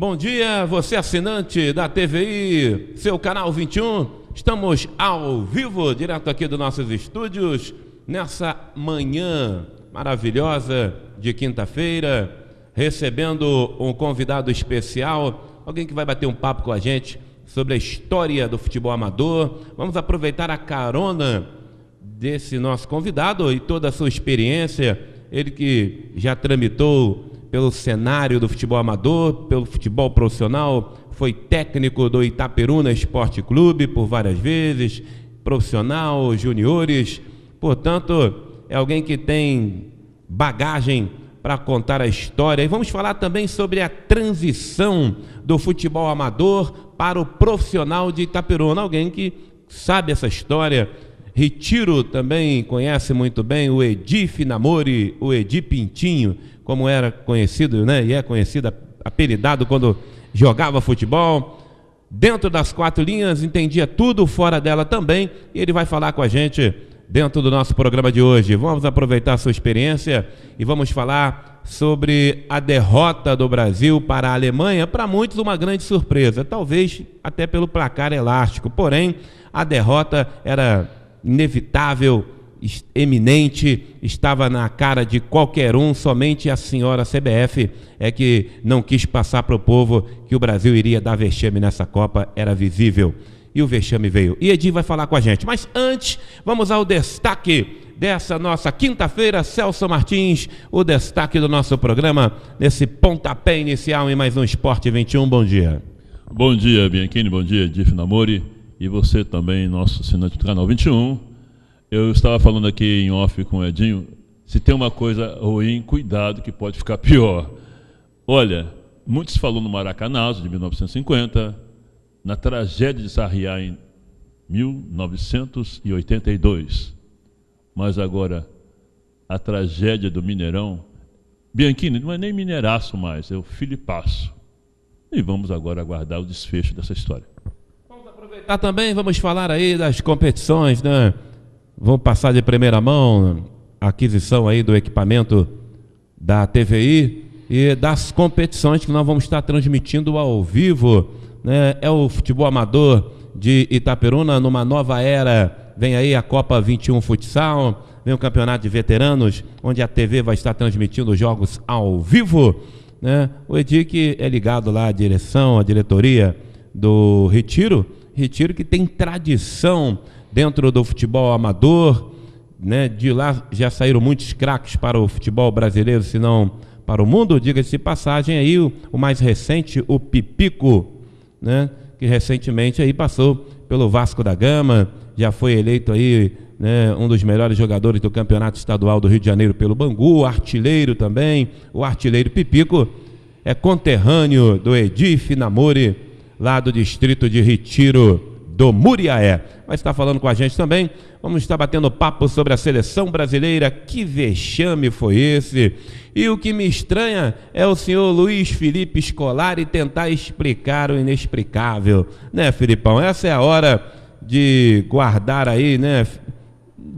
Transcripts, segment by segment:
Bom dia, você assinante da TVI, seu canal 21. Estamos ao vivo, direto aqui dos nossos estúdios, nessa manhã maravilhosa de quinta-feira, recebendo um convidado especial, alguém que vai bater um papo com a gente sobre a história do futebol amador. Vamos aproveitar a carona desse nosso convidado e toda a sua experiência, ele que já tramitou pelo cenário do futebol amador, pelo futebol profissional, foi técnico do Itaperuna Esporte Clube por várias vezes, profissional, juniores, portanto, é alguém que tem bagagem para contar a história. E vamos falar também sobre a transição do futebol amador para o profissional de Itaperuna, alguém que sabe essa história. Retiro também conhece muito bem o Edi Finamori, o Edi Pintinho, como era conhecido, né? E é conhecido, apelidado quando jogava futebol. Dentro das quatro linhas, entendia tudo, fora dela também. E ele vai falar com a gente dentro do nosso programa de hoje. Vamos aproveitar a sua experiência e vamos falar sobre a derrota do Brasil para a Alemanha. Para muitos, uma grande surpresa, talvez até pelo placar elástico. Porém, a derrota era inevitável, eminente, estava na cara de qualquer um. Somente a senhora CBF é que não quis passar para o povo que o Brasil iria dar vexame nessa Copa, era visível, e o vexame veio. E Edi vai falar com a gente, mas antes vamos ao destaque dessa nossa quinta-feira. Celso Martins, o destaque do nosso programa nesse pontapé inicial em mais um Esporte 21. Bom dia. Bom dia, Bianchini, bom dia, Edi Finamori, e você também, nosso assinante do canal 21. Eu estava falando aqui em off com o Edinho, se tem uma coisa ruim, cuidado que pode ficar pior. Olha, muitos falam no Maracanazo de 1950, na tragédia de Sarriá em 1982, mas agora a tragédia do Mineirão, Bianchini, não é nem Mineiraço mais, é o Filipaço. E vamos agora aguardar o desfecho dessa história. Vamos aproveitar também, vamos falar aí das competições, né? Vamos passar de primeira mão a aquisição aí do equipamento da TVI e das competições que nós vamos estar transmitindo ao vivo, né? É o futebol amador de Itaperuna numa nova era. Vem aí a Copa 21 Futsal, vem o campeonato de veteranos, onde a TV vai estar transmitindo os jogos ao vivo, né? O Edi que é ligado lá à direção, à diretoria do Retiro que tem tradição dentro do futebol amador, né? De lá já saíram muitos craques para o futebol brasileiro, se não para o mundo. Diga-se de passagem aí, o mais recente, o Pipico, né? Que recentemente aí passou pelo Vasco da Gama, já foi eleito aí, né, um dos melhores jogadores do campeonato estadual do Rio de Janeiro pelo Bangu, artilheiro também. O artilheiro Pipico é conterrâneo do Edi Finamori, lá do distrito de Retiro do Muriaé. Vai estar falando com a gente também. Vamos estar batendo papo sobre a seleção brasileira. Que vexame foi esse? E o que me estranha é o senhor Luiz Felipe Scolari tentar explicar o inexplicável, né, Filipão? Essa é a hora de guardar aí, né,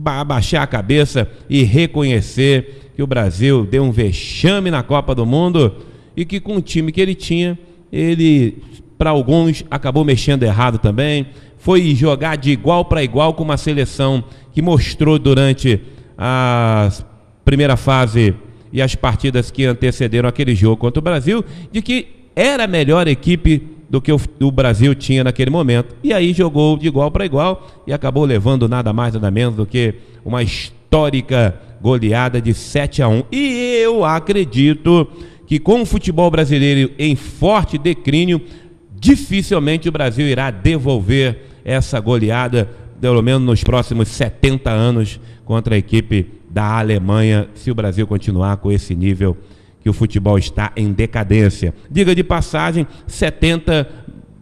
abaixar a cabeça e reconhecer que o Brasil deu um vexame na Copa do Mundo e que com o time que ele tinha, ele, para alguns, acabou mexendo errado também. Foi jogar de igual para igual com uma seleção que mostrou durante a primeira fase e as partidas que antecederam aquele jogo contra o Brasil, de que era a melhor equipe do que o Brasil tinha naquele momento. E aí jogou de igual para igual e acabou levando nada mais, nada menos do que uma histórica goleada de 7-1. E eu acredito que com o futebol brasileiro em forte declínio, dificilmente o Brasil irá devolver essa goleada, pelo menos nos próximos 70 anos, contra a equipe da Alemanha, se o Brasil continuar com esse nível que o futebol está em decadência. Diga de passagem, 70,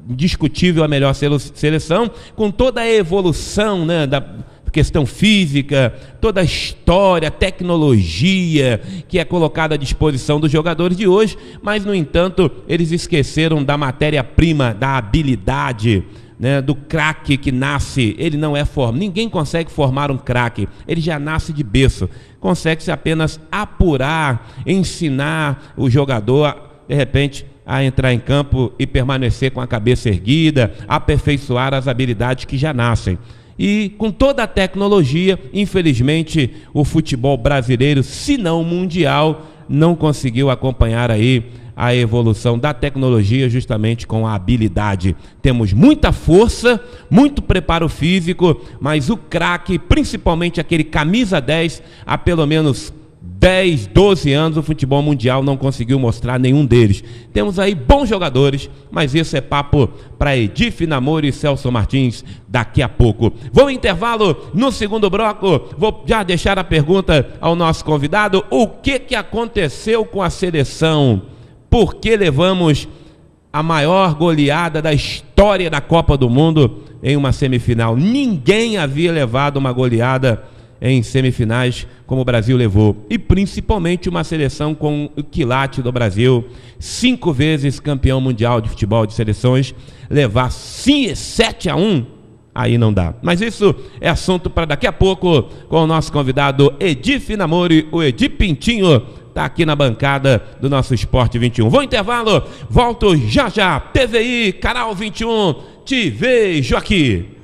indiscutível a melhor seleção, com toda a evolução, né, da questão física, toda a história, tecnologia que é colocada à disposição dos jogadores de hoje, mas, no entanto, eles esqueceram da matéria-prima, da habilidade, né, do craque que nasce. Ele não é formado, ninguém consegue formar um craque, ele já nasce de berço. Consegue-se apenas apurar, ensinar o jogador, de repente, a entrar em campo e permanecer com a cabeça erguida, aperfeiçoar as habilidades que já nascem. E com toda a tecnologia, infelizmente, o futebol brasileiro, se não mundial, não conseguiu acompanhar aí a evolução da tecnologia justamente com a habilidade. Temos muita força, muito preparo físico, mas o craque, principalmente aquele camisa 10, há pelo menos 10, 12 anos o futebol mundial não conseguiu mostrar nenhum deles. Temos aí bons jogadores, mas isso é papo para Edi Finamori e Celso Martins daqui a pouco. Vou em intervalo, no segundo bloco, vou já deixar a pergunta ao nosso convidado: o que aconteceu com a seleção? Por que levamos a maior goleada da história da Copa do Mundo em uma semifinal? Ninguém havia levado uma goleada em semifinais como o Brasil levou, e principalmente uma seleção com o quilate do Brasil, 5 vezes campeão mundial de futebol de seleções, levar 7-1, aí não dá. Mas isso é assunto para daqui a pouco com o nosso convidado Edi Finamori. O Edi Pintinho está aqui na bancada do nosso Esporte 21. Vou intervalo, volto já já. TVI, Canal 21, te vejo aqui.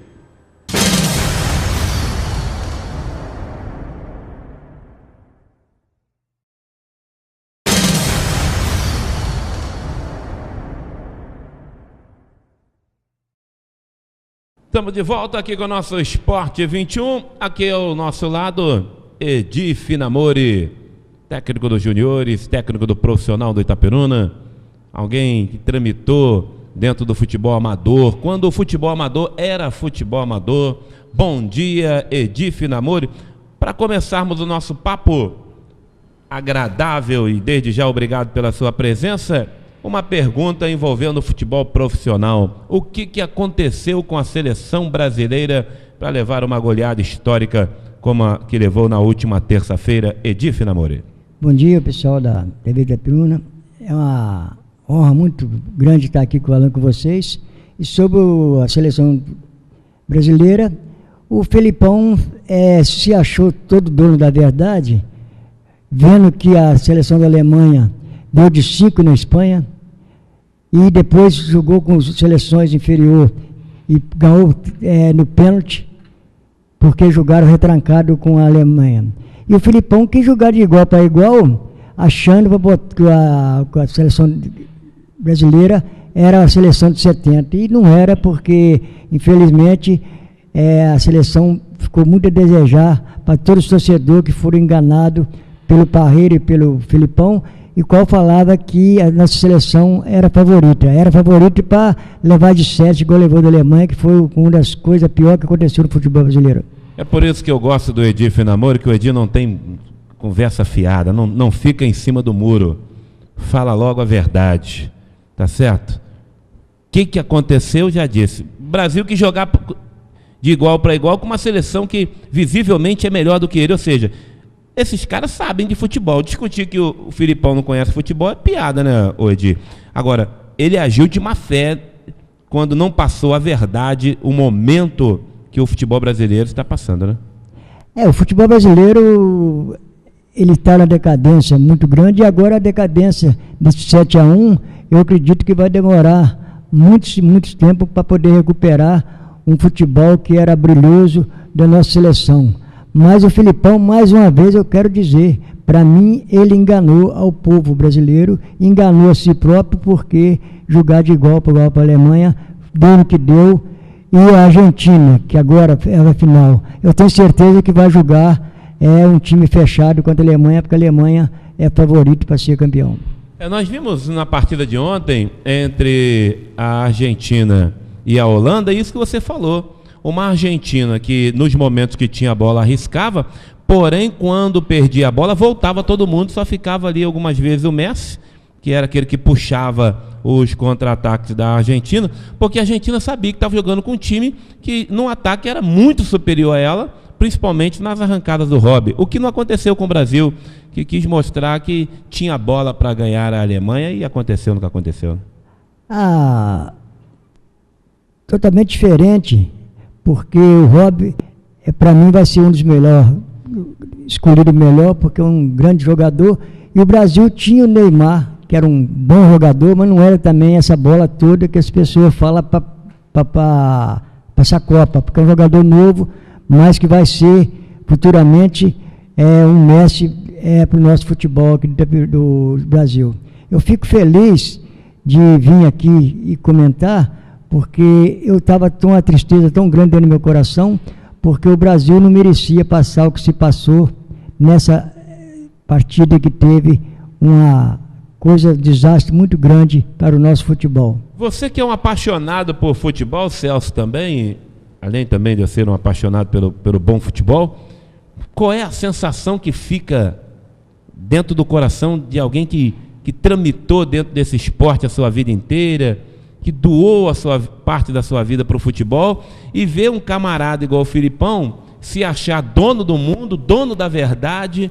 Estamos de volta aqui com o nosso Esporte 21. Aqui ao nosso lado, Edi Finamori, técnico dos juniores, técnico do profissional do Itaperuna, alguém que tramitou dentro do futebol amador, quando o futebol amador era futebol amador. Bom dia, Edi Finamori. Para começarmos o nosso papo agradável, e desde já obrigado pela sua presença, uma pergunta envolvendo o futebol profissional. O que aconteceu com a seleção brasileira para levar uma goleada histórica como a que levou na última terça-feira? Edi Finamori. Bom dia, pessoal da TV Itaperuna. É uma honra muito grande estar aqui falando com vocês. E sobre a seleção brasileira, o Felipão se achou todo dono da verdade, vendo que a seleção da Alemanha deu de 5 na Espanha, e depois jogou com seleções inferior e ganhou no pênalti, porque jogaram retrancado com a Alemanha. E o Felipão quis jogar de igual para igual, achando que a seleção brasileira era a seleção de 70, e não era, porque infelizmente a seleção ficou muito a desejar para todos os torcedores que foram enganados pelo Parreira e pelo Felipão, e qual falava que a nossa seleção era favorita para levar de 7, igual levou da Alemanha, que foi uma das coisas piores que aconteceu no futebol brasileiro. É por isso que eu gosto do Edi Finamori, que o Edi não tem conversa fiada, não fica em cima do muro, fala logo a verdade, tá certo? O que aconteceu, já disse. Brasil que jogar de igual para igual com uma seleção que visivelmente é melhor do que ele, ou seja, esses caras sabem de futebol. Discutir que o Filipão não conhece futebol é piada, né, Edi? Agora, ele agiu de má fé quando não passou a verdade, o momento que o futebol brasileiro está passando, né? O futebol brasileiro, ele está na decadência muito grande, e agora a decadência desse 7-1, eu acredito que vai demorar muito tempo para poder recuperar um futebol que era brilhoso da nossa seleção. Mas o Felipão, mais uma vez, eu quero dizer, para mim, ele enganou ao povo brasileiro, enganou a si próprio, porque jogar de igual para igual para a Alemanha, deu o que deu, e a Argentina, que agora é a final, eu tenho certeza que vai jogar um time fechado contra a Alemanha, porque a Alemanha é favorito para ser campeão. Nós vimos na partida de ontem, entre a Argentina e a Holanda, isso que você falou. Uma Argentina que nos momentos que tinha a bola arriscava, porém quando perdia a bola voltava todo mundo, só ficava ali algumas vezes o Messi, que era aquele que puxava os contra-ataques da Argentina, porque a Argentina sabia que estava jogando com um time que no ataque era muito superior a ela, principalmente nas arrancadas do Robben. O que não aconteceu com o Brasil, que quis mostrar que tinha bola para ganhar a Alemanha, e aconteceu no que aconteceu. Totalmente diferente, porque o Robben, para mim, vai ser um dos melhores, escolhido melhor, porque é um grande jogador, e o Brasil tinha o Neymar, que era um bom jogador, mas não era também essa bola toda que as pessoas falam para essa Copa, porque é um jogador novo, mas que vai ser futuramente um mestre para o nosso futebol aqui do Brasil. Eu fico feliz de vir aqui e comentar, porque eu estava com uma tristeza tão grande dentro do meu coração, porque o Brasil não merecia passar o que se passou nessa partida que teve uma desastre muito grande para o nosso futebol. Você que é um apaixonado por futebol, Celso, também, além também de eu ser um apaixonado pelo bom futebol, qual é a sensação que fica dentro do coração de alguém que tramitou dentro desse esporte a sua vida inteira, que doou a sua parte da sua vida para o futebol, e ver um camarada igual o Filipão se achar dono do mundo, dono da verdade,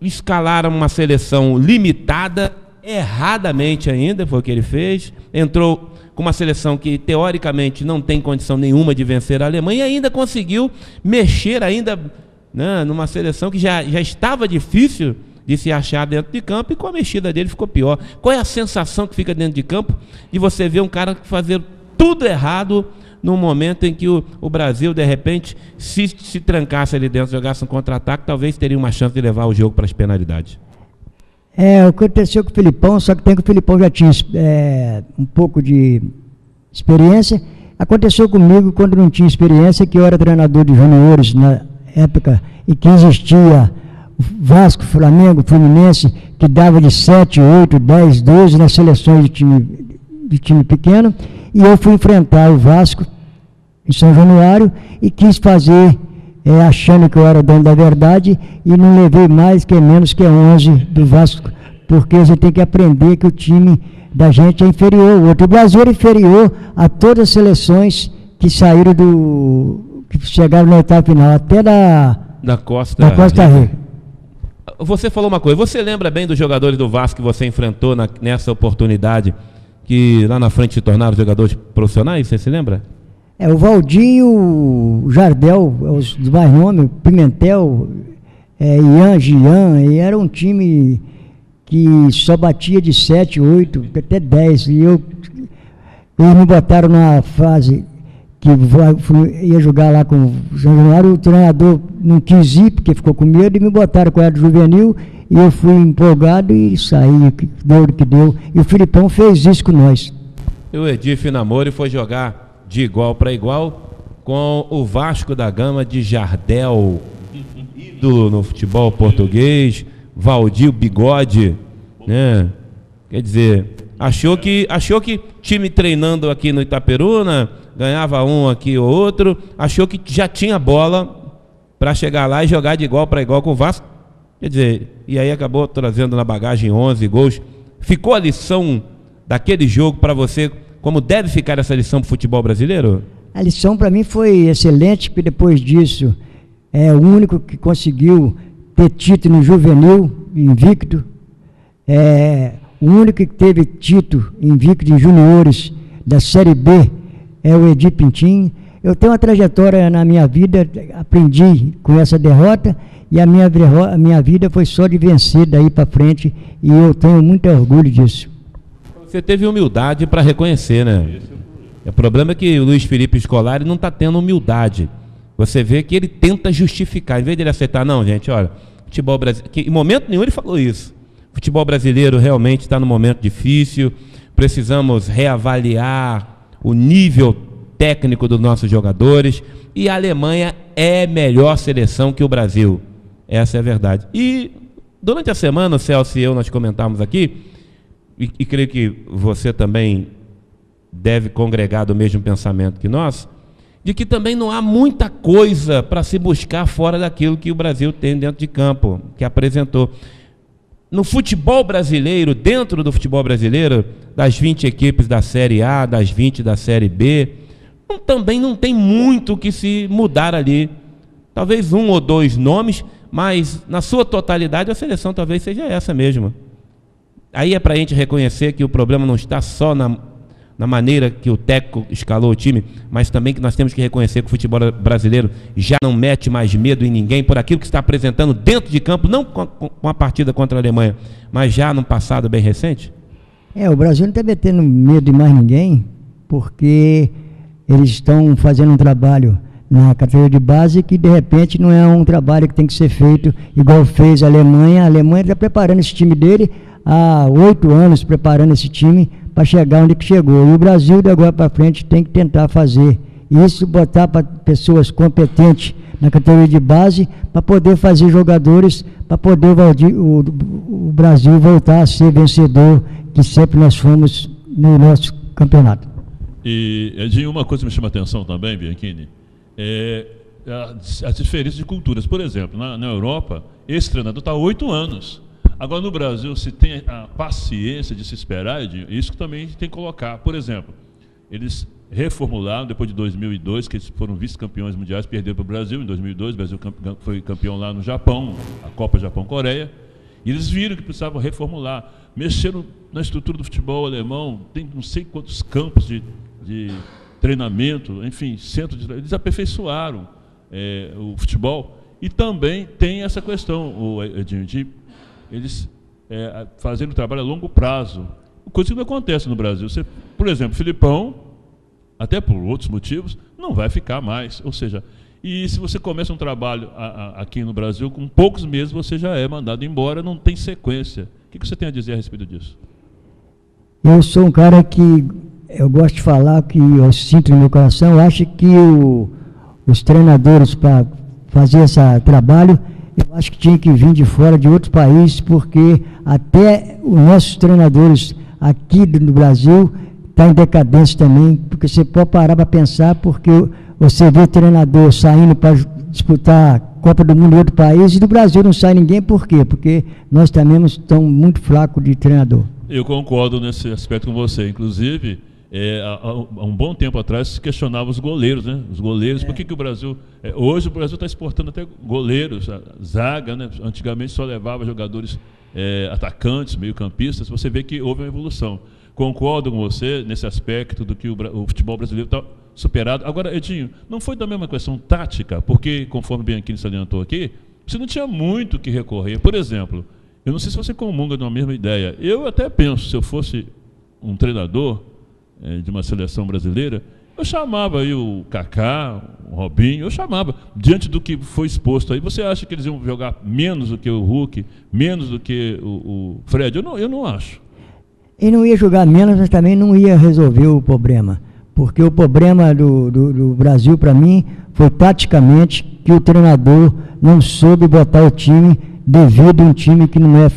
escalaram uma seleção limitada, erradamente ainda, foi o que ele fez, entrou com uma seleção que teoricamente não tem condição nenhuma de vencer a Alemanha, e ainda conseguiu mexer ainda, né, numa seleção que já estava difícil de se achar dentro de campo, e com a mexida dele ficou pior. Qual é a sensação que fica dentro de campo de você ver um cara fazer tudo errado num momento em que o Brasil, de repente, se trancasse ali dentro, jogasse um contra-ataque, talvez teria uma chance de levar o jogo para as penalidades? Aconteceu com o Filipão, só que o Filipão já tinha um pouco de experiência. Aconteceu comigo quando não tinha experiência, que eu era treinador de juniores na época, e que existia Vasco, Flamengo, Fluminense, que dava de 7, 8, 10, 12 nas seleções de time pequeno, e eu fui enfrentar o Vasco em São Januário e quis fazer, achando que eu era dono da verdade, e não levei mais que menos que 11 do Vasco, porque você tem que aprender que o time da gente é inferior. O Brasil era inferior a todas as seleções que saíram que chegaram na oitava final, até da Costa Rica. Você falou uma coisa, você lembra bem dos jogadores do Vasco que você enfrentou nessa oportunidade, que lá na frente se tornaram jogadores profissionais, você se lembra? O Valdinho, o Jardel, os mais nomes, Pimentel, Ian, Gian, e era um time que só batia de 7, 8, até 10, e eles me botaram na fase que ia jogar lá com o São Januário, o treinador não quis ir, porque ficou com medo, e me botaram com a do juvenil, e eu fui empolgado e saí, deu o que deu, e o Filipão fez isso com nós. O Edir Finamori foi jogar de igual para igual com o Vasco da Gama de Jardel, ídolo no futebol português, Valdir Bigode, né? Quer dizer, achou que time treinando aqui no Itaperuna, ganhava um aqui ou outro, achou que já tinha bola para chegar lá e jogar de igual para igual com o Vasco. Quer dizer, e aí acabou trazendo na bagagem 11 gols. Ficou a lição daquele jogo para você, como deve ficar essa lição para o futebol brasileiro? A lição para mim foi excelente, porque depois disso é o único que conseguiu ter título no juvenil, invicto, o único que teve título invicto em juniores da Série B é o Edir Pintinho. Eu tenho uma trajetória na minha vida, aprendi com essa derrota, e a minha vida foi só de vencer daí para frente, e eu tenho muito orgulho disso. Você teve humildade para reconhecer, né? O problema é que o Luiz Felipe Scolari não está tendo humildade. Você vê que ele tenta justificar, em vez de ele aceitar, não, gente, olha, futebol brasileiro, em momento nenhum ele falou isso. Futebol brasileiro realmente está num momento difícil, precisamos reavaliar o nível técnico dos nossos jogadores, e a Alemanha é melhor seleção que o Brasil. Essa é a verdade. E durante a semana, o Celso e eu, nós comentamos aqui, e creio que você também deve congregar do mesmo pensamento que nós, de que também não há muita coisa para se buscar fora daquilo que o Brasil tem dentro de campo, que apresentou. No futebol brasileiro, dentro do futebol brasileiro, das 20 equipes da Série A, das 20 da Série B, também não tem muito o que se mudar ali. Talvez um ou dois nomes, mas na sua totalidade a seleção talvez seja essa mesmo. Aí é para a gente reconhecer que o problema não está só na maneira que o técnico escalou o time, mas também que nós temos que reconhecer que o futebol brasileiro já não mete mais medo em ninguém por aquilo que está apresentando dentro de campo, não com a partida contra a Alemanha, mas já num passado bem recente? O Brasil não está metendo medo em mais ninguém, porque eles estão fazendo um trabalho na categoria de base que de repente não é um trabalho que tem que ser feito igual fez a Alemanha. A Alemanha está preparando esse time dele há 8 anos, preparando esse time para chegar onde que chegou. E o Brasil, de agora para frente, tem que tentar fazer isso, botar para pessoas competentes na categoria de base, para poder fazer jogadores, para poder o Brasil voltar a ser vencedor, que sempre nós fomos no nosso campeonato. E, Edinho, uma coisa que me chama a atenção também, Bianchini, é as diferenças de culturas. Por exemplo, na Europa, esse treinador está há 8 anos. Agora, no Brasil, se tem a paciência de se esperar, Edinho, isso que também tem que colocar. Por exemplo, eles reformularam, depois de 2002, que eles foram vice-campeões mundiais, perderam para o Brasil em 2002, o Brasil foi campeão lá no Japão, a Copa Japão-Coreia, e eles viram que precisavam reformular. Mexeram na estrutura do futebol alemão, tem não sei quantos campos de treinamento, enfim, eles aperfeiçoaram o futebol. E também tem essa questão, Edinho, de eles fazendo trabalho a longo prazo, coisa que não acontece no Brasil. Por exemplo, Filipão, até por outros motivos, não vai ficar mais. Ou seja, e se você começa um trabalho aqui no Brasil, com poucos meses você já é mandado embora, não tem sequência. O que você tem a dizer a respeito disso? Eu sou um cara que eu gosto de falar, que eu sinto no meu coração, eu acho que os treinadores para fazer esse trabalho, eu acho que tinha que vir de fora, de outro país, porque até os nossos treinadores aqui do Brasil estão em decadência também, porque você pode parar para pensar, porque você vê treinador saindo para disputar a Copa do Mundo em outro país, e do Brasil não sai ninguém, por quê? Porque nós também estamos muito fracos de treinador. Eu concordo nesse aspecto com você. Inclusive, há um bom tempo atrás se questionava os goleiros, né? Os goleiros, por que o Brasil... hoje o Brasil está exportando até goleiros, zaga, né? Antigamente só levava jogadores atacantes, meio-campistas. Você vê que houve uma evolução. Concordo com você nesse aspecto do que o futebol brasileiro está superado. Agora, Edinho, não foi também uma questão tática, porque, conforme o Bianchini salientou aqui, você não tinha muito o que recorrer. Por exemplo, eu não sei se você comunga de uma mesma ideia. Eu até penso, se eu fosse um treinador de uma seleção brasileira, eu chamava aí o Kaká, o Robinho, eu chamava, diante do que foi exposto aí. Você acha que eles iam jogar menos do que o Hulk, menos do que o Fred? Eu não acho. Ele não ia jogar menos, mas também não ia resolver o problema. Porque o problema do Brasil, para mim, foi taticamente que o treinador não soube botar o time devido a um time que não é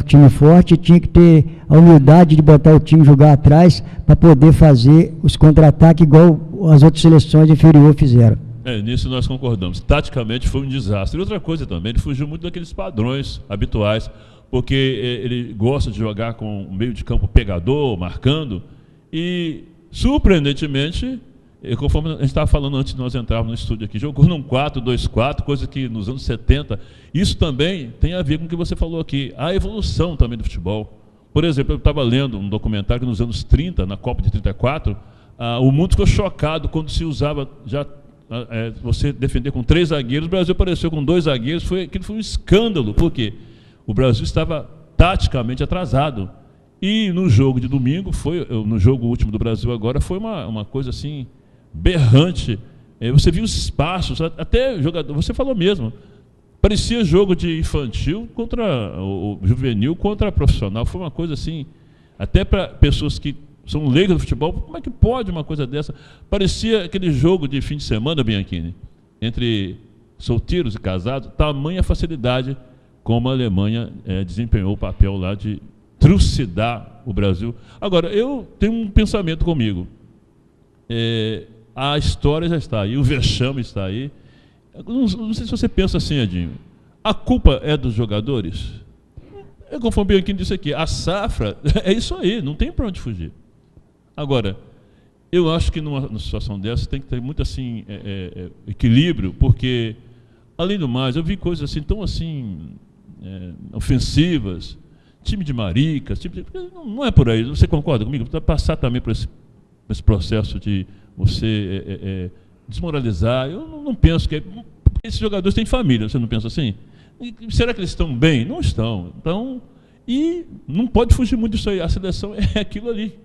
time forte, tinha que ter a humildade de botar o time jogar atrás para poder fazer os contra-ataques igual as outras seleções inferiores fizeram. Nisso nós concordamos. Taticamente foi um desastre. E outra coisa também, ele fugiu muito daqueles padrões habituais, porque ele gosta de jogar com um meio de campo pegador, marcando, e surpreendentemente, conforme a gente estava falando antes de nós entrarmos no estúdio aqui, jogou num 4-2-4, coisa que nos anos 70, isso também tem a ver com o que você falou aqui, a evolução também do futebol. Por exemplo, eu estava lendo um documentário que nos anos 30, na Copa de 34, o mundo ficou chocado quando se usava você defender com 3 zagueiros, o Brasil apareceu com 2 zagueiros, aquilo foi um escândalo, por quê? O Brasil estava taticamente atrasado. E no jogo de domingo, no jogo último do Brasil agora, foi uma coisa assim, berrante. Você viu os espaços, até jogador, você falou mesmo, parecia jogo de infantil contra o juvenil contra profissional. Foi uma coisa assim, até para pessoas que são leigas do futebol, como é que pode uma coisa dessa? Parecia aquele jogo de fim de semana, Bianchini, entre solteiros e casados, tamanha facilidade como a Alemanha desempenhou o papel lá de trucidar o Brasil. Agora, eu tenho um pensamento comigo. A história já está aí, o vexame está aí. Não sei se você pensa assim, Edinho. A culpa é dos jogadores? Conforme o Bianchini disse aqui, a safra é isso aí, não tem para onde fugir. Agora, eu acho que numa situação dessa tem que ter muito assim, equilíbrio, porque, além do mais, eu vi coisas assim, tão assim, ofensivas, time de maricas, não é por aí, você concorda comigo? Precisa passar também por esse esse processo de você desmoralizar. Eu não penso que... Esses jogadores têm família, você não pensa assim? E será que eles estão bem? Não estão. Então, e não pode fugir muito disso aí. A seleção é aquilo ali.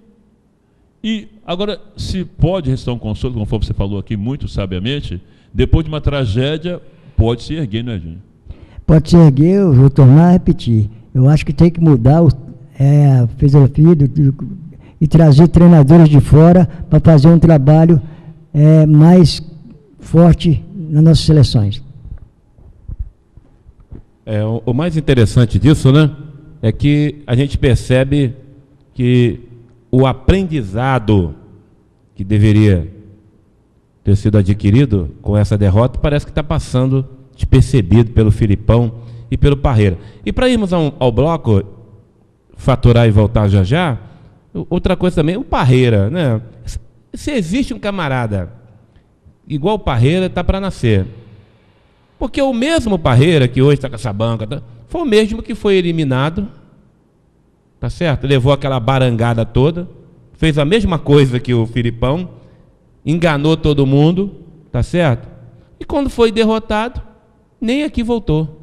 E agora, se pode restar um consolo, conforme você falou aqui muito sabiamente, depois de uma tragédia, pode se erguer, não é, Edinho? Pode se erguer, eu vou tornar a repetir. Eu acho que tem que mudar a filosofia e trazer treinadores de fora para fazer um trabalho mais forte nas nossas seleções. O mais interessante disso, né, é que a gente percebe que o aprendizado que deveria ter sido adquirido com essa derrota parece que está passando despercebido pelo Filipão e pelo Parreira. E para irmos ao bloco, faturar e voltar já já, outra coisa também, o Parreira, né? Se existe um camarada igual o Parreira, está para nascer. Porque o mesmo Parreira, que hoje está com essa banca, foi o mesmo que foi eliminado, tá certo? Levou aquela barangada toda, fez a mesma coisa que o Filipão, enganou todo mundo, tá certo? E quando foi derrotado, nem aqui voltou.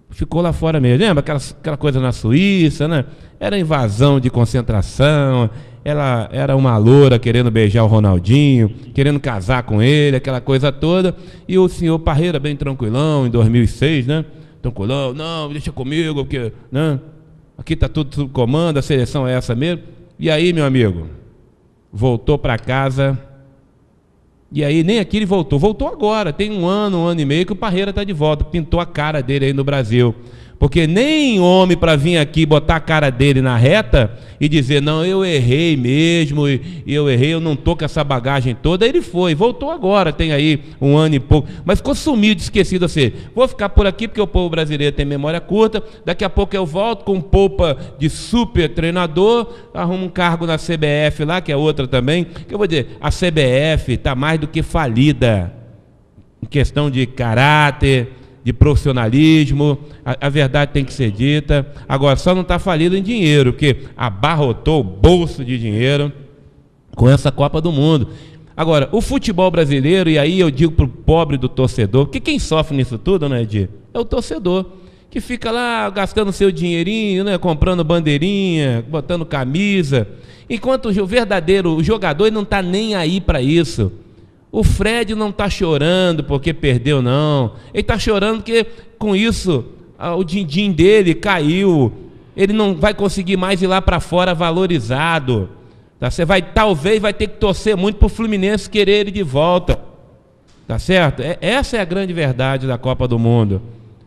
Ficou lá fora mesmo. Lembra aquela coisa na Suíça, né? Era invasão de concentração, ela era uma loura querendo beijar o Ronaldinho, querendo casar com ele, aquela coisa toda. E o senhor Parreira bem tranquilão, em 2006, né? Tranquilão, não, deixa comigo, porque, né? Aqui está tudo sob comando, a seleção é essa mesmo. E aí, meu amigo, voltou para casa. E aí, nem aqui ele voltou. Voltou agora, tem um ano e meio que o Parreira está de volta. Pintou a cara dele aí no Brasil. Porque nem homem para vir aqui botar a cara dele na reta e dizer, não, eu errei mesmo, eu errei, eu não estou com essa bagagem toda. Ele foi, voltou agora, tem aí um ano e pouco, mas ficou sumido, esquecido assim. Vou ficar por aqui porque o povo brasileiro tem memória curta, daqui a pouco eu volto com polpa de super treinador, arrumo um cargo na CBF lá, que é outra também, que eu vou dizer, a CBF está mais do que falida, em questão de caráter, de profissionalismo, a verdade tem que ser dita. Agora, só não está falido em dinheiro, porque abarrotou o bolso de dinheiro com essa Copa do Mundo. Agora, o futebol brasileiro, e aí eu digo para o pobre do torcedor, porque quem sofre nisso tudo, né, Edir? É o torcedor, que fica lá gastando seu dinheirinho, né, comprando bandeirinha, botando camisa, enquanto o verdadeiro jogador ele não está nem aí para isso. O Fred não está chorando porque perdeu, não. Ele está chorando porque, com isso, o din-din dele caiu. Ele não vai conseguir mais ir lá para fora valorizado. Tá? Talvez vai ter que torcer muito para o Fluminense querer ele de volta. Tá certo? Essa é a grande verdade da Copa do Mundo.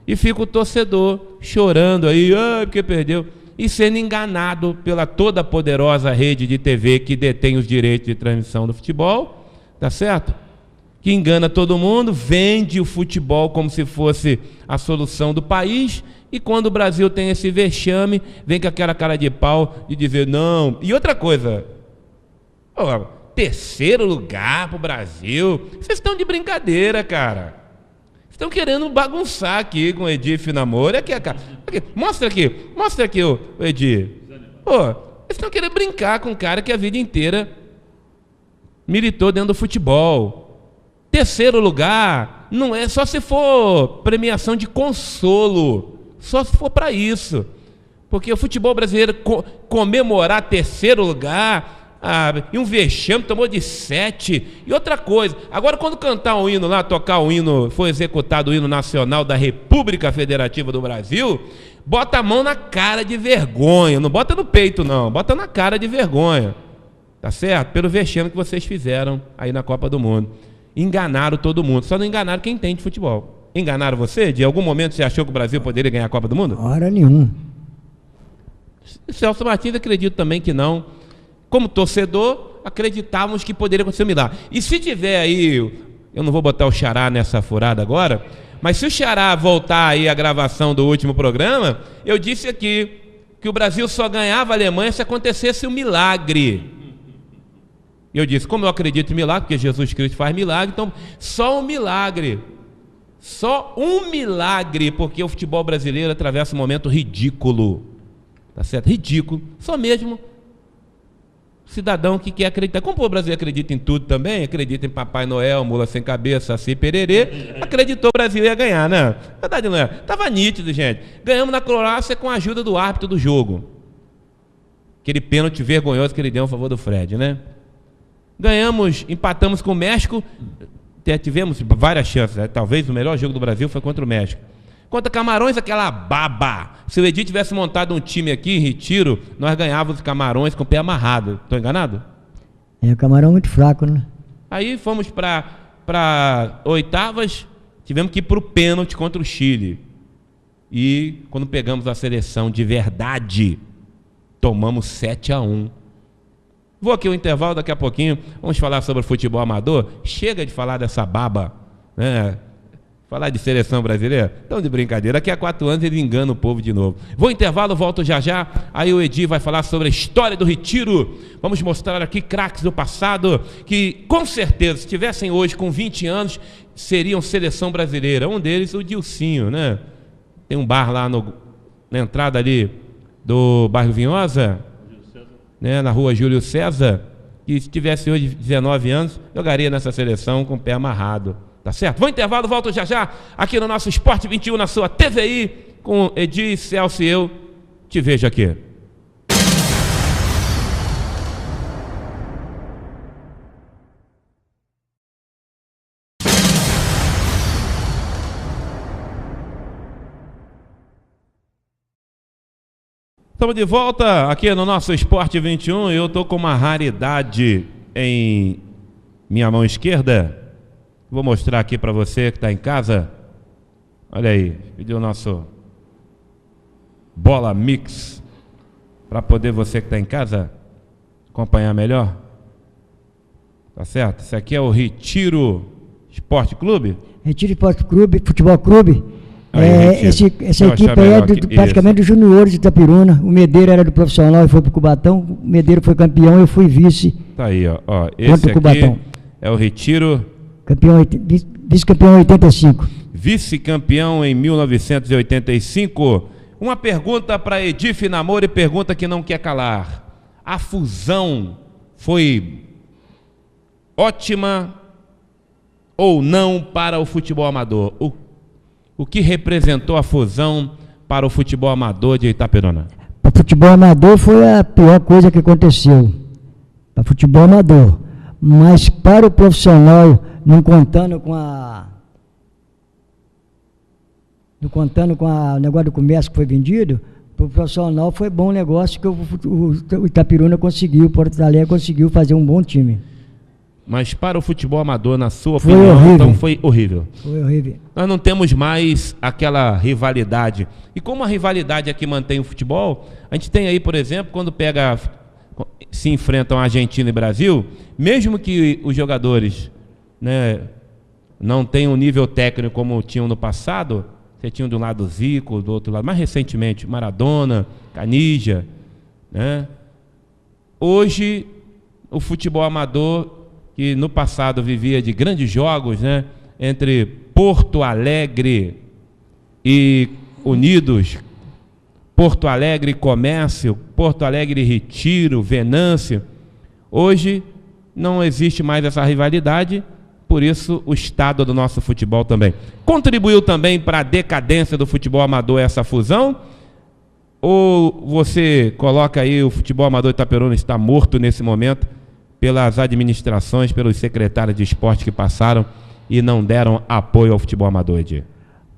E fica o torcedor chorando aí, porque perdeu. E sendo enganado pela toda poderosa rede de TV que detém os direitos de transmissão do futebol. Tá certo? Que engana todo mundo, vende o futebol como se fosse a solução do país, e quando o Brasil tem esse vexame, vem com aquela cara de pau de dizer não. E outra coisa, terceiro lugar pro Brasil, vocês estão de brincadeira, cara. Estão querendo bagunçar aqui com o Edir Finamori. Aqui, mostra aqui o Edir. Eles estão querendo brincar com um cara que a vida inteira militou dentro do futebol. Terceiro lugar não é só se for premiação de consolo, só se for para isso, porque o futebol brasileiro comemorar terceiro lugar, e um vexame, tomou de 7. E outra coisa, agora quando cantar um hino lá, tocar o hino, foi executado o hino nacional da República Federativa do Brasil, bota a mão na cara de vergonha, não bota no peito não, bota na cara de vergonha. Tá certo? Pelo vexame que vocês fizeram aí na Copa do Mundo. Enganaram todo mundo. Só não enganaram quem entende de futebol. Enganaram você? De algum momento você achou que o Brasil poderia ganhar a Copa do Mundo? Hora nenhuma. Celso Martins acredito também que não. Como torcedor, acreditávamos que poderia acontecer um milagre. E se tiver aí, eu não vou botar o Xará nessa furada agora, mas se o Xará voltar aí a gravação do último programa, eu disse aqui que o Brasil só ganhava a Alemanha se acontecesse um milagre. Eu disse, como eu acredito em milagre, porque Jesus Cristo faz milagre, então só um milagre, porque o futebol brasileiro atravessa um momento ridículo, tá certo? Ridículo, só mesmo cidadão que quer acreditar. Como o povo brasileiro acredita em tudo também, acredita em Papai Noel, Mula Sem Cabeça, Saci Pererê, acreditou que o Brasil ia ganhar, né? Verdade não é? Tava nítido, gente. Ganhamos na Croácia com a ajuda do árbitro do jogo. Aquele pênalti vergonhoso que ele deu a favor do Fred, né? Ganhamos, empatamos com o México, tivemos várias chances, né? Talvez o melhor jogo do Brasil foi contra o México. Contra Camarões, aquela baba. Se o Edi tivesse montado um time aqui em Retiro, nós ganhávamos Camarões com o pé amarrado. Estou enganado? O Camarão é muito fraco, né? Aí fomos para oitavas, tivemos que ir para o pênalti contra o Chile. E quando pegamos a seleção de verdade, tomamos 7-1. Vou aqui ao intervalo, daqui a pouquinho vamos falar sobre futebol amador. Chega de falar dessa baba, né? Falar de seleção brasileira? Então, de brincadeira. Daqui a 4 anos ele engana o povo de novo. Vou ao intervalo, volto já já. Aí o Edi vai falar sobre a história do Retiro. Vamos mostrar aqui craques do passado que, com certeza, se estivessem hoje com 20 anos, seriam seleção brasileira. Um deles, o Dilcinho, né? Tem um bar lá na entrada ali do bairro Vinhosa, né? Na rua Júlio César, que se tivesse hoje 19 anos, jogaria nessa seleção com o pé amarrado. Tá certo? Vou ao intervalo, volto já já, aqui no nosso Esporte 21, na sua TVI, com Edi, Celso e eu. Te vejo aqui. Estamos de volta aqui no nosso Esporte 21. Eu estou com uma raridade em minha mão esquerda. Vou mostrar aqui para você que está em casa. Olha aí, pediu o nosso Bola Mix para poder você que está em casa acompanhar melhor. Tá certo? Esse aqui é o Retiro Esporte Clube. Retiro Esporte Clube, Futebol Clube. Aí, essa equipe aí é praticamente dos juniores de Itapiruna. O Medeiro era do profissional e foi para o Cubatão. O Medeiro foi campeão e eu fui vice. Tá aí, ó. Esse aqui é o Retiro. Vice-campeão em 85. Vice-campeão em 1985. Uma pergunta para Edi Finamori, pergunta que não quer calar. A fusão foi ótima ou não para o futebol amador? O que representou a fusão para o futebol amador de Itapiruna? Para o futebol amador foi a pior coisa que aconteceu. Para o futebol amador. Mas para o profissional, não contando com o negócio do comércio que foi vendido, para o profissional foi bom negócio que o Itapiruna conseguiu, o Porto Alegre conseguiu fazer um bom time. Mas para o futebol amador, na sua opinião, então foi horrível. Foi horrível. Nós não temos mais aquela rivalidade. E como a rivalidade é que mantém o futebol, a gente tem aí, por exemplo, quando se enfrentam Argentina e Brasil, mesmo que os jogadores, né, não tenham um nível técnico como tinham no passado, você tinha de um lado Zico, do outro lado, mais recentemente, Maradona, Canija, né? Hoje, o futebol amador, que no passado vivia de grandes jogos, né, entre Porto Alegre e Unidos, Porto Alegre Comércio, Porto Alegre Retiro, Venâncio, hoje não existe mais essa rivalidade, por isso o estado do nosso futebol também. Contribuiu também para a decadência do futebol amador essa fusão? Ou você coloca aí o futebol amador de Itapiruna está morto nesse momento pelas administrações, pelos secretários de esporte que passaram e não deram apoio ao futebol amador, Edi?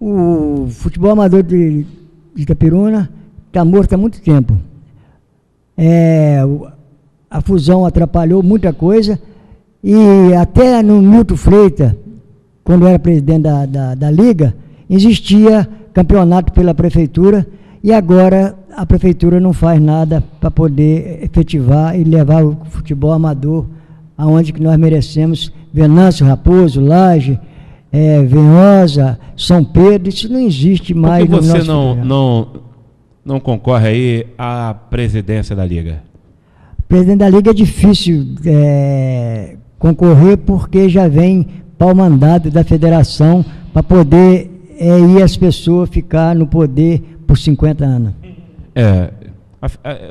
O futebol amador de Itapiruna está morto há muito tempo. A fusão atrapalhou muita coisa e até no Milton Freitas, quando era presidente da Liga, existia campeonato pela prefeitura e agora a prefeitura não faz nada para poder efetivar e levar o futebol amador aonde que nós merecemos. Venâncio, Raposo, Laje, Venhosa, São Pedro, isso não existe mais. Por que você não concorre aí à presidência da Liga? Presidente da Liga é difícil concorrer porque já vem pau-mandado da federação para poder ir as pessoas ficar no poder por 50 anos.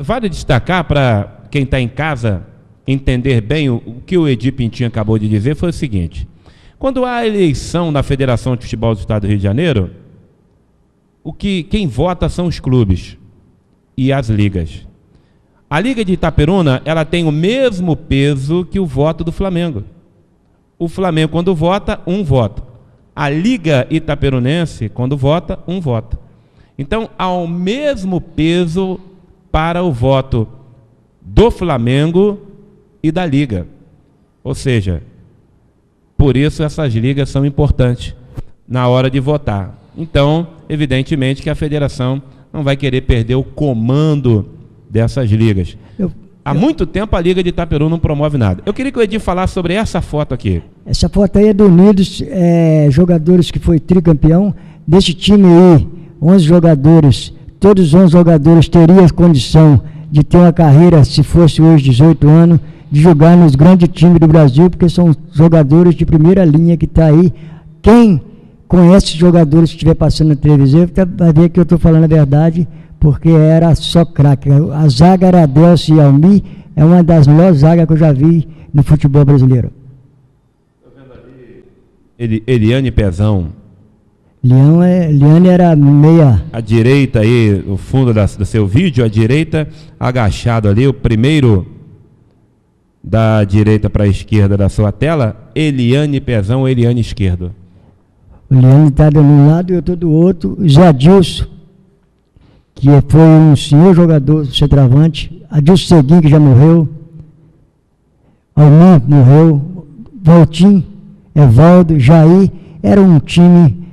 Vale destacar para quem está em casa entender bem o que o Edi Pintinho acabou de dizer foi o seguinte: quando há eleição na Federação de Futebol do Estado do Rio de Janeiro, quem vota são os clubes e as ligas. A Liga de Itaperuna, ela tem o mesmo peso que o voto do Flamengo. O Flamengo, quando vota, um voto. A Liga Itaperunense, quando vota, um voto. Então, há o mesmo peso para o voto do Flamengo e da Liga. Ou seja, por isso essas ligas são importantes na hora de votar. Então, evidentemente que a federação não vai querer perder o comando dessas ligas. Há muito tempo a Liga de Itaperuna não promove nada. Eu queria que o Edi falasse sobre essa foto aqui. Essa foto aí é do Unidos, jogadores que foi tricampeão. Desse time aí, 11 jogadores, todos os 11 jogadores teriam condição de ter uma carreira, se fosse hoje 18 anos, de jogar nos grandes times do Brasil, porque são jogadores de primeira linha que está aí. Quem conhece os jogadores que estiver passando na televisão vai ver que eu estou falando a verdade, porque era só craque. A zaga era Adelso e Almi, é uma das melhores zagas que eu já vi no futebol brasileiro. Estou vendo ali Eliane Pezão. Eliane era meia. À direita aí, o fundo do seu vídeo, à direita, agachado ali, o primeiro da direita para a esquerda da sua tela, Eliane Pezão, Eliane esquerdo. O Eliane está de um lado e eu estou do outro. Zé Adilson, que foi um senhor jogador centroavante. Adilson Seguin, que já morreu. Almir morreu. Valtim, Evaldo, Jair. Era um time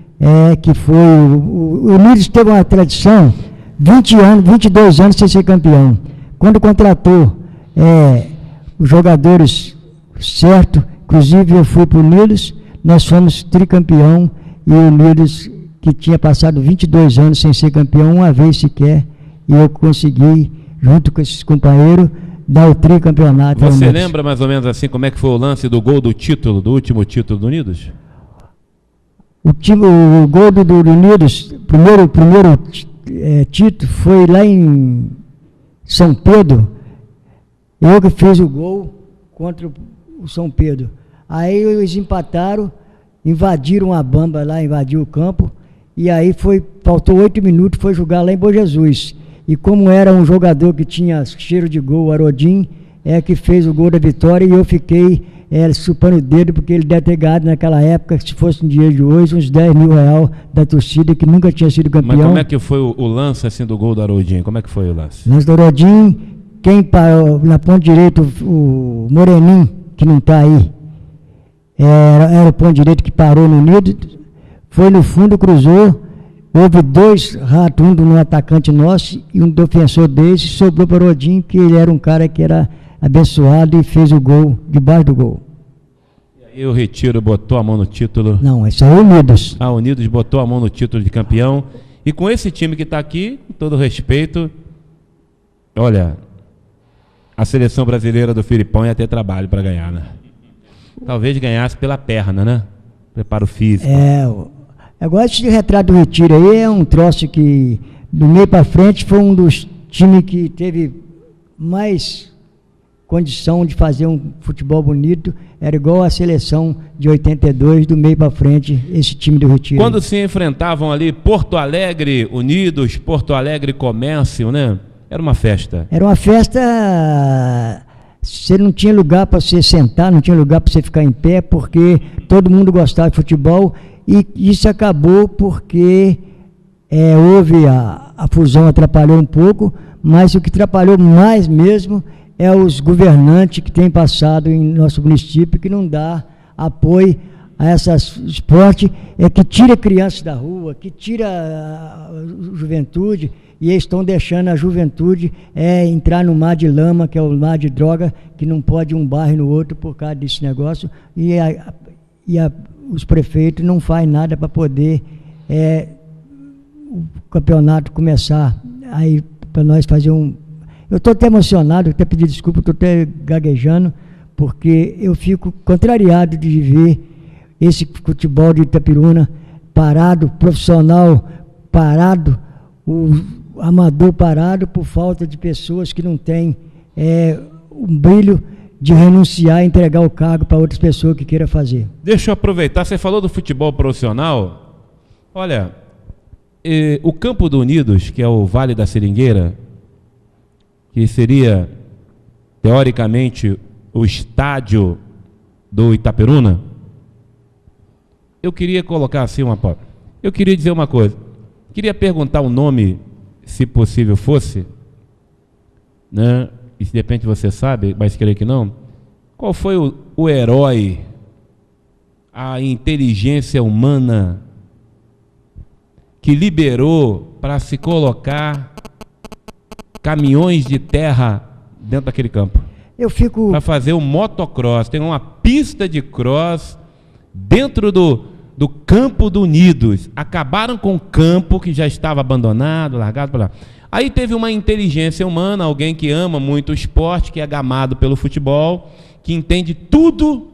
que foi... O Unidos teve uma tradição, 22 anos sem ser campeão. Quando contratou os jogadores certo, inclusive eu fui para o Unidos, nós fomos tricampeão, e o Unidos, que tinha passado 22 anos sem ser campeão, uma vez sequer, e eu consegui, junto com esses companheiros, dar o tricampeonato. Você lembra mais ou menos assim como é que foi o lance do gol do título, do último título do Unidos? O gol do Unidos, primeiro título, foi lá em São Pedro. Eu que fiz o gol contra o São Pedro. Aí eles empataram, invadiram a bamba lá, invadiu o campo, e aí faltou 8 minutos, foi jogar lá em Bom Jesus. E como era um jogador que tinha cheiro de gol, o Arodim, que fez o gol da vitória, e eu fiquei chupando o dedo, porque ele deve ter ganhado naquela época, se fosse no dia de hoje, uns 10 mil reais da torcida, que nunca tinha sido campeão. Mas como é que foi o lance assim, do gol do Arodim? Como é que foi o lance? Lance do Arodim, quem parou na ponta direita, o Moreninho, que não está aí, era o ponto direito que parou no Unido, foi no fundo, cruzou, houve 2 ratos, um de um atacante nosso e um defensor desse, sobrou para o Rodinho, que ele era um cara que era abençoado e fez o gol, debaixo do gol. E aí o Retiro botou a mão no título? Não, esse é o Unidos. O Unidos botou a mão no título de campeão, e com esse time que está aqui, com todo respeito, olha, a seleção brasileira do Filipão ia ter trabalho para ganhar, né? Talvez ganhasse pela perna, né? Preparo físico. Agora esse retrato do Retiro aí é um troço que, do meio para frente, foi um dos times que teve mais condição de fazer um futebol bonito. Era igual a seleção de 82, do meio para frente, esse time do Retiro. Quando se enfrentavam ali Porto Alegre Unidos, Porto Alegre Comércio, né? Era uma festa. Era uma festa... Você não tinha lugar para você sentar, não tinha lugar para você ficar em pé, porque todo mundo gostava de futebol, e isso acabou porque houve a fusão, atrapalhou um pouco, mas o que atrapalhou mais mesmo é os governantes que têm passado em nosso município, que não dá apoio a essas esportes, que tira crianças da rua, que tira a juventude, e eles estão deixando a juventude entrar no mar de lama, que é o mar de droga, que não pode um bairro no outro por causa desse negócio, e os prefeitos não fazem nada para poder o campeonato começar, aí para nós fazer um... Eu estou até emocionado, até pedir desculpa, estou até gaguejando, porque eu fico contrariado de ver esse futebol de Itaperuna parado, profissional parado, o amador parado por falta de pessoas que não têm um brilho de renunciar e entregar o cargo para outras pessoas que queiram fazer. Deixa eu aproveitar, você falou do futebol profissional. Olha, o campo do Unidos, que é o Vale da Seringueira, que seria, teoricamente, o estádio do Itaperuna, eu queria colocar assim eu queria dizer uma coisa. Queria perguntar o nome, se possível fosse, né? E se de repente você sabe, mas creio que não. Qual foi o herói, a inteligência humana que liberou para se colocar caminhões de terra dentro daquele campo? Para fazer o motocross. Tem uma pista de cross dentro do campo do Unidos. Acabaram com o campo que já estava abandonado, largado para lá. Aí teve uma inteligência humana, alguém que ama muito o esporte, que é gamado pelo futebol, que entende tudo,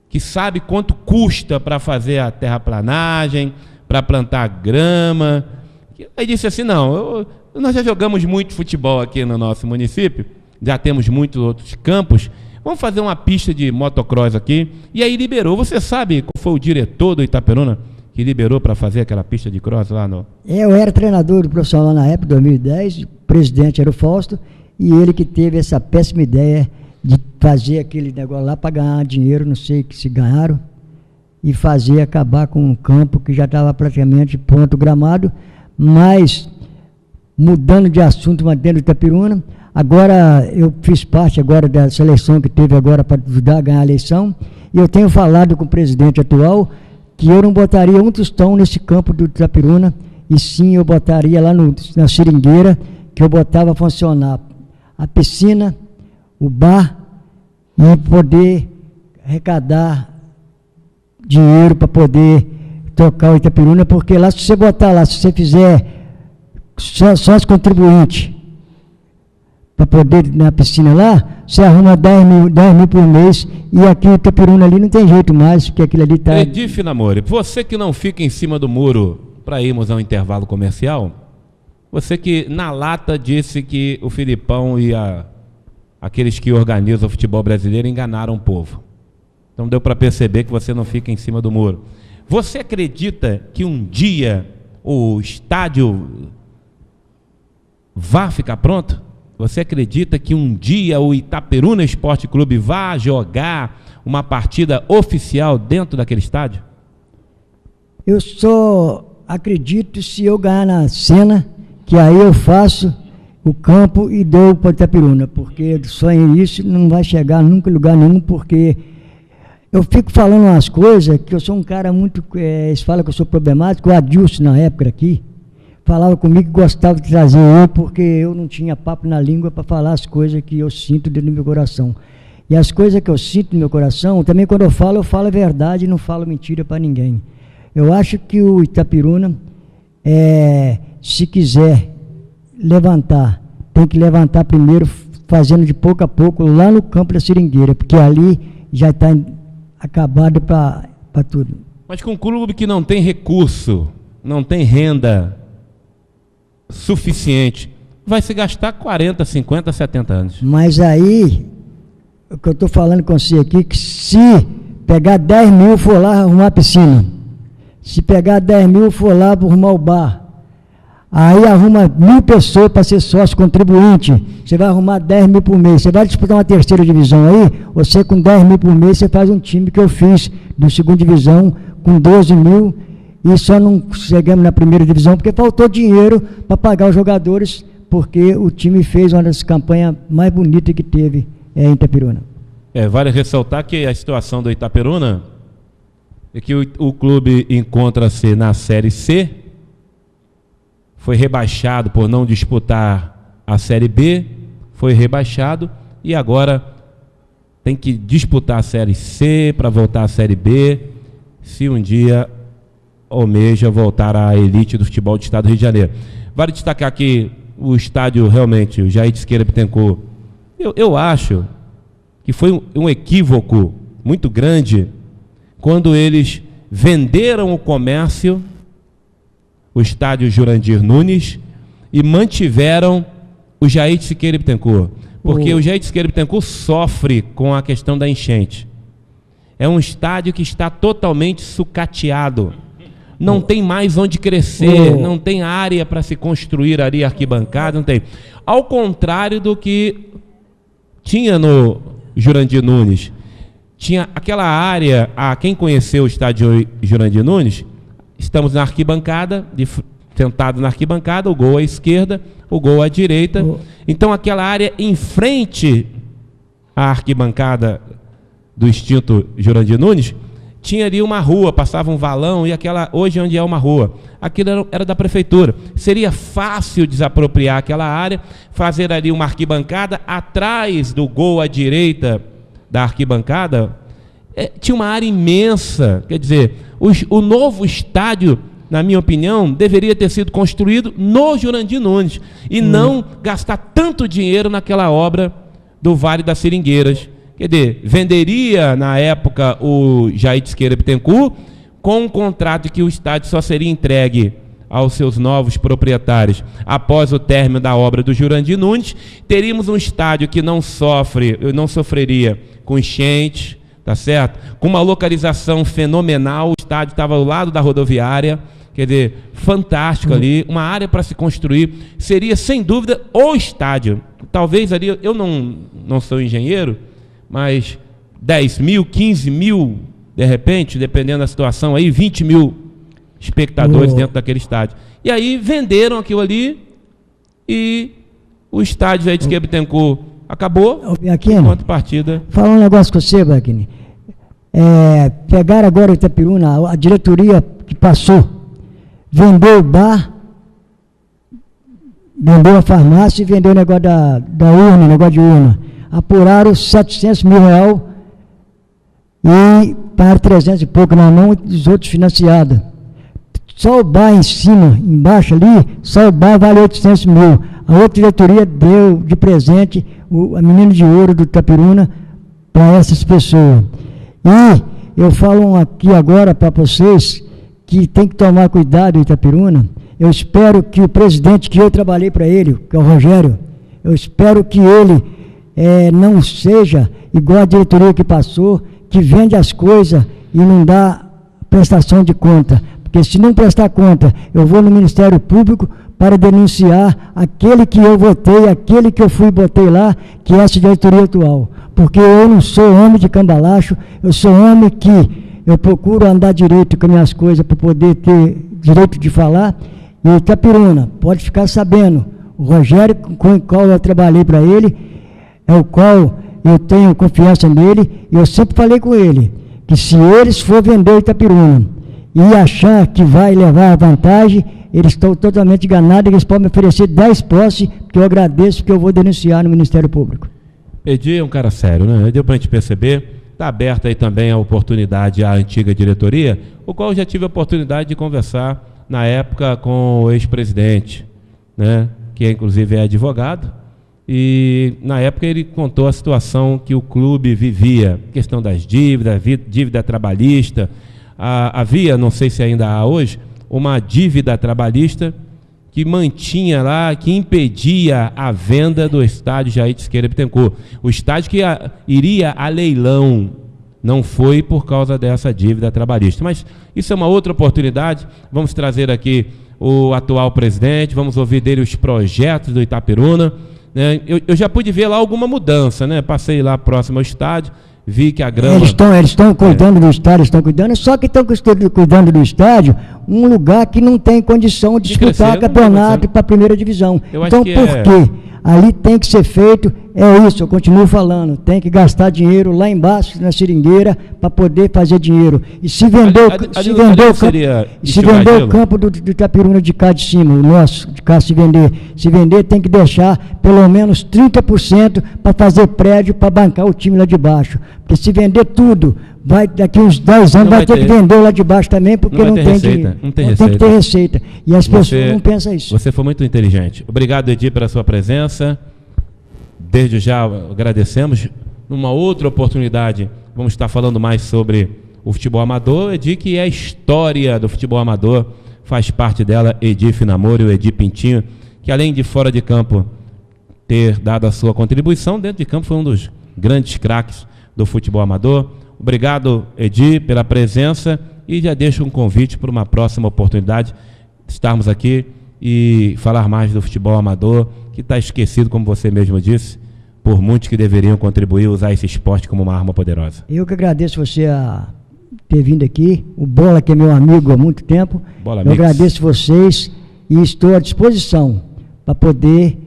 que sabe quanto custa para fazer a terraplanagem, para plantar grama. Aí disse assim, não, nós já jogamos muito futebol aqui no nosso município, já temos muitos outros campos, vamos fazer uma pista de motocross aqui. E aí liberou. Você sabe qual foi o diretor do Itaperuna que liberou para fazer aquela pista de cross lá no... Eu era treinador do profissional na época, 2010, o presidente era o Fausto, e ele que teve essa péssima ideia de fazer aquele negócio lá para ganhar dinheiro, não sei se ganharam, e acabar com um campo que já estava praticamente pronto, gramado, mas mudando de assunto, mantendo o Itaperuna. Agora, eu fiz parte agora da seleção que teve agora para ajudar a ganhar a eleição, e eu tenho falado com o presidente atual que eu não botaria um tostão nesse campo do Itaperuna, e sim eu botaria lá na Seringueira, que eu botava a funcionar a piscina, o bar, e poder arrecadar dinheiro para poder tocar o Itaperuna, porque lá, se você botar lá, se você fizer só os contribuintes, para poder ir na piscina lá, você arruma 10 mil por mês, e aqui o Itaperuna ali não tem jeito mais, porque aquilo ali está... Edif Namori, você que não fica em cima do muro para irmos a um intervalo comercial, você que na lata disse que o Filipão e aqueles que organizam o futebol brasileiro enganaram o povo. Então deu para perceber que você não fica em cima do muro. Você acredita que um dia o estádio vá ficar pronto? Você acredita que um dia o Itaperuna Esporte Clube vá jogar uma partida oficial dentro daquele estádio? Eu só acredito se eu ganhar na cena, que aí eu faço o campo e dou para o Itaperuna, porque só isso não vai chegar nunca em lugar nenhum, porque eu fico falando umas coisas que eu sou um cara muito... eles falam que eu sou problemático. O Adilson, na época aqui, falava comigo que gostava de trazer eu, porque eu não tinha papo na língua para falar as coisas que eu sinto dentro do meu coração. E as coisas que eu sinto no meu coração, também quando eu falo a verdade e não falo mentira para ninguém. Eu acho que o Itaperuna, se quiser levantar, tem que levantar primeiro fazendo de pouco a pouco lá no campo da Seringueira, porque ali já está acabado para tudo. Mas com um clube que não tem recurso, não tem renda suficiente, vai se gastar 40, 50, 70 anos. Mas aí, o que eu estou falando com você aqui, que se pegar 10 mil for lá arrumar a piscina, se pegar 10 mil for lá arrumar o bar, aí arruma 1.000 pessoas para ser sócio contribuinte, você vai arrumar 10 mil por mês, você vai disputar uma terceira divisão aí, você com 10 mil por mês, você faz um time que eu fiz do segunda divisão com 12 mil, e só não chegamos na primeira divisão porque faltou dinheiro para pagar os jogadores, porque o time fez uma das campanhas mais bonitas que teve em Itaperuna. Vale ressaltar que a situação do Itaperuna é que o clube encontra-se na Série C, foi rebaixado por não disputar a Série B, foi rebaixado e agora tem que disputar a Série C para voltar à Série B, se um dia almeja voltar à elite do futebol do estado do Rio de Janeiro. Vale destacar que o estádio realmente, o Jair Tisqueira Bittencourt, eu acho que foi um equívoco muito grande quando eles venderam o comércio, o estádio Jurandir Nunes, e mantiveram o Jair Tisqueira Bittencourt. Porque o Jair Siqueira Bittencourt sofre com a questão da enchente. É um estádio que está totalmente sucateado. Não tem mais onde crescer, não tem área para se construir ali arquibancada, não tem. Ao contrário do que tinha no Jurandir Nunes. Tinha aquela área, quem conheceu o estádio Jurandir Nunes, estamos na arquibancada, sentado na arquibancada, o gol à esquerda, o gol à direita. Então aquela área em frente à arquibancada do extinto Jurandir Nunes, tinha ali uma rua, passava um valão, e aquela, hoje onde é uma rua, aquilo era da prefeitura. Seria fácil desapropriar aquela área, fazer ali uma arquibancada, atrás do gol à direita da arquibancada, tinha uma área imensa. Quer dizer, o novo estádio, na minha opinião, deveria ter sido construído no Jurandir Nunes, e não gastar tanto dinheiro naquela obra do Vale das Seringueiras. Quer dizer, venderia na época o Jair Siqueira Bittencourt com um contrato que o estádio só seria entregue aos seus novos proprietários após o término da obra do Jurandir Nunes. Teríamos um estádio que não sofreria com enchentes, tá certo? Com uma localização fenomenal, o estádio estava ao lado da rodoviária, quer dizer, fantástico ali, uma área para se construir. Seria, sem dúvida, o estádio. Talvez ali, eu não sou engenheiro, mas 10 mil, 15 mil, de repente, dependendo da situação, aí 20 mil espectadores dentro daquele estádio. E aí venderam aquilo ali e o estádio Jair Siqueira Bittencourt acabou, enquanto partida. Falar um negócio com você, Wagner. Pegaram agora o Itapiruna, a diretoria que passou, vendeu o bar, vendeu a farmácia e vendeu o negócio da urna, negócio de urna. Apuraram 700 mil reais e para 300 e pouco na mão dos outros financiados. Só o bar em cima, embaixo ali, só o bar vale 800 mil. A outra diretoria deu de presente a menina de ouro do Itapiruna para essas pessoas. E eu falo aqui agora para vocês que tem que tomar cuidado em Itapiruna. Eu espero que o presidente que eu trabalhei para ele, que é o Rogério, eu espero que ele não seja igual a diretoria que passou, que vende as coisas e não dá prestação de conta. Porque se não prestar conta, eu vou no Ministério Público para denunciar aquele que eu votei, aquele que eu botei lá, que é essa diretoria atual. Porque eu não sou homem de cambalacho, eu sou homem que eu procuro andar direito com as minhas coisas para poder ter direito de falar. E o Itapiruna, pode ficar sabendo, o Rogério, com o qual eu trabalhei para ele, é o qual eu tenho confiança nele, e eu sempre falei com ele, que se eles for vender o Itapiruna e achar que vai levar a vantagem, eles estão totalmente enganados, eles podem me oferecer 10 posses, que eu agradeço, que eu vou denunciar no Ministério Público. Edi é um cara sério, né? Deu para a gente perceber. Está aberta aí também a oportunidade à antiga diretoria, o qual eu já tive a oportunidade de conversar na época com o ex-presidente, né? Que inclusive é advogado. E na época ele contou a situação que o clube vivia, questão das dívidas, dívida trabalhista. Havia, não sei se ainda há hoje, uma dívida trabalhista que mantinha lá, que impedia a venda do estádio Jair Siqueira Bittencourt. O estádio que iria a leilão não foi por causa dessa dívida trabalhista. Mas isso é uma outra oportunidade. Vamos trazer aqui o atual presidente, vamos ouvir dele os projetos do Itapiruna. Eu já pude ver lá alguma mudança, né? Passei lá próximo ao estádio, vi que a grama... Eles estão cuidando do estádio, só que estão cuidando do estádio, um lugar que não tem condição de disputar campeonato para a primeira divisão. Então, por quê? Ali tem que ser feito, isso, eu continuo falando, tem que gastar dinheiro lá embaixo, na seringueira, para poder fazer dinheiro. E se vender o campo do Itapiruna de cá de cima, o nosso, de cá se vender, tem que deixar pelo menos 30% para fazer prédio, para bancar o time lá de baixo. Porque se vender tudo, daqui uns 10 anos vai ter que vender lá de baixo também, porque não tem dinheiro. Tem que ter receita. E as pessoas não pensam isso. Você foi muito inteligente. Obrigado, Edi, pela sua presença. Desde já agradecemos. Numa outra oportunidade, vamos estar falando mais sobre o futebol amador. Edi, que é a história do futebol amador, faz parte dela Edi Finamori, o Edi Pintinho, que além de fora de campo, ter dado a sua contribuição. Dentro de campo foi um dos grandes craques do futebol amador. Obrigado, Edi, pela presença, e já deixo um convite para uma próxima oportunidade de estarmos aqui e falar mais do futebol amador, que está esquecido, como você mesmo disse, por muitos que deveriam contribuir, usar esse esporte como uma arma poderosa. Eu que agradeço você a ter vindo aqui, o Bola, que é meu amigo há muito tempo. Bola Eu Mix. agradeço vocês e estou à disposição para poder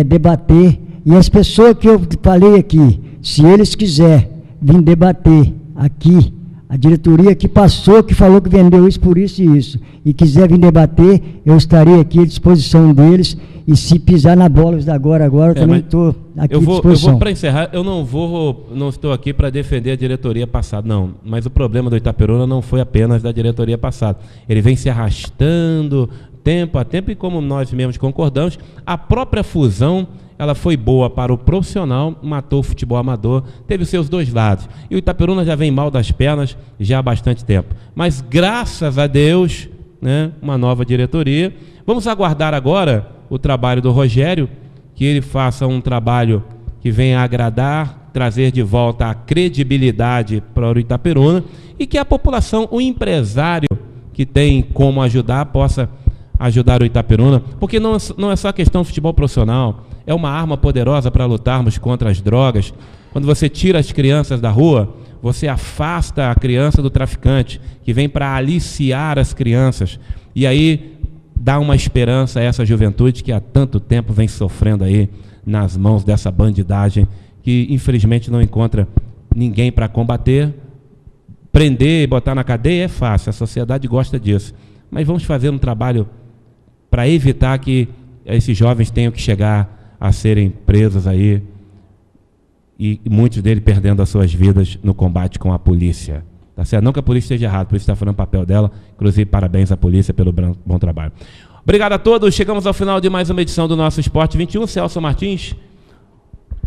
debater. E as pessoas que eu falei aqui, se eles quiserem vir debater aqui, a diretoria que passou, que falou que vendeu isso por isso e isso, e quiser vir debater, eu estarei aqui à disposição deles. E se pisar na bola agora, eu também estou aqui à disposição. Para encerrar, eu não estou aqui para defender a diretoria passada, não. Mas o problema do Itaperuna não foi apenas da diretoria passada. Ele vem se arrastando tempo a tempo, e como nós mesmos concordamos, a própria fusão, ela foi boa para o profissional, matou o futebol amador, teve os seus dois lados. E o Itaperuna já vem mal das pernas já há bastante tempo. Mas graças a Deus, né, uma nova diretoria. Vamos aguardar agora o trabalho do Rogério, que ele faça um trabalho que venha agradar, trazer de volta a credibilidade para o Itaperuna, e que a população, o empresário que tem como ajudar, possa ajudar o Itaperuna, porque não é só questão de futebol profissional, é uma arma poderosa para lutarmos contra as drogas. Quando você tira as crianças da rua, você afasta a criança do traficante, que vem para aliciar as crianças, e aí dá uma esperança a essa juventude que há tanto tempo vem sofrendo aí nas mãos dessa bandidagem, que infelizmente não encontra ninguém para combater. Prender e botar na cadeia é fácil, a sociedade gosta disso, mas vamos fazer um trabalho para evitar que esses jovens tenham que chegar a serem presos aí, e muitos deles perdendo as suas vidas no combate com a polícia. Tá certo? Não que a polícia esteja errada, a polícia está fazendo o papel dela. Inclusive, parabéns à polícia pelo bom trabalho. Obrigado a todos. Chegamos ao final de mais uma edição do nosso Esporte 21. Celso Martins,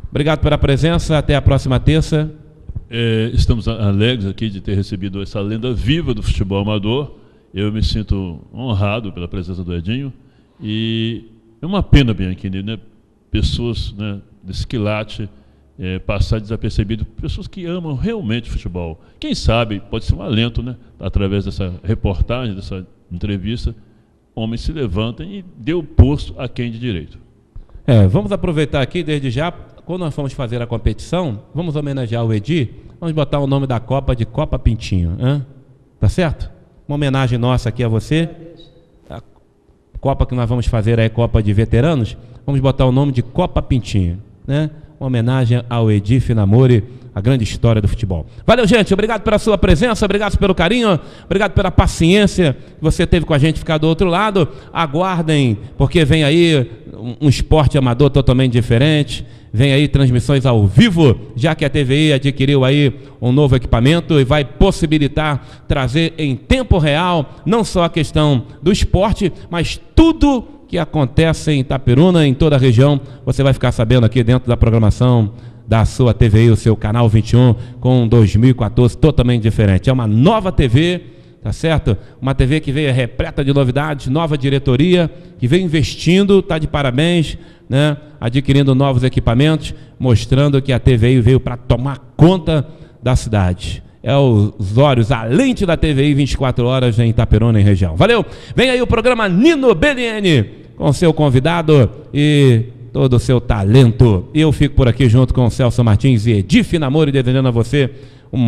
obrigado pela presença. Até a próxima terça. Estamos alegres aqui de ter recebido essa lenda viva do futebol amador. Eu me sinto honrado pela presença do Edinho. E é uma pena, bem aqui, né? Pessoas, né, desse quilate, passar desapercebido, pessoas que amam realmente futebol. Quem sabe, pode ser um alento, né? Através dessa reportagem, dessa entrevista, homens se levantem e dê o posto a quem de direito. Vamos aproveitar aqui, desde já, quando nós formos fazer a competição, vamos homenagear o Edi, vamos botar o nome da Copa de Copa Pintinho. Tá certo? Uma homenagem nossa aqui a você. A Copa que nós vamos fazer é Copa de Veteranos, vamos botar o nome de Copa Pintinho, né? Uma homenagem ao Edi Finamori, a grande história do futebol. Valeu, gente, obrigado pela sua presença, obrigado pelo carinho, obrigado pela paciência que você teve com a gente ficar do outro lado. Aguardem, porque vem aí um esporte amador totalmente diferente, vem aí transmissões ao vivo, já que a TVI adquiriu aí um novo equipamento e vai possibilitar trazer em tempo real, não só a questão do esporte, mas tudo que acontece em Itaperuna, em toda a região, você vai ficar sabendo aqui dentro da programação da sua TVI, o seu canal 21, com 2014 totalmente diferente. É uma nova TV, tá certo? Uma TV que veio repleta de novidades, nova diretoria, que vem investindo, tá de parabéns, né? Adquirindo novos equipamentos, mostrando que a TVI veio para tomar conta da cidade. É os olhos, a lente da TVI 24 horas em Itaperuna, em região. Valeu! Vem aí o programa Nino BDN, com seu convidado e todo o seu talento. Eu fico por aqui junto com o Celso Martins e Edi Finamori, desejando a você um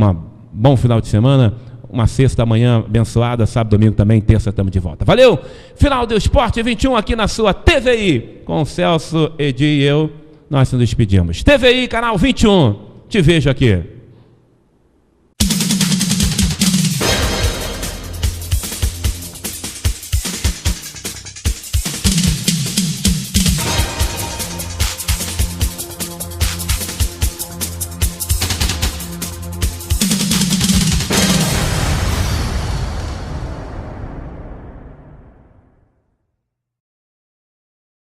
bom final de semana, uma sexta manhã abençoada, sábado, domingo também, terça estamos de volta. Valeu! Final do Esporte 21 aqui na sua TVI, com o Celso, Edi e eu, nós nos despedimos. TVI, canal 21, te vejo aqui.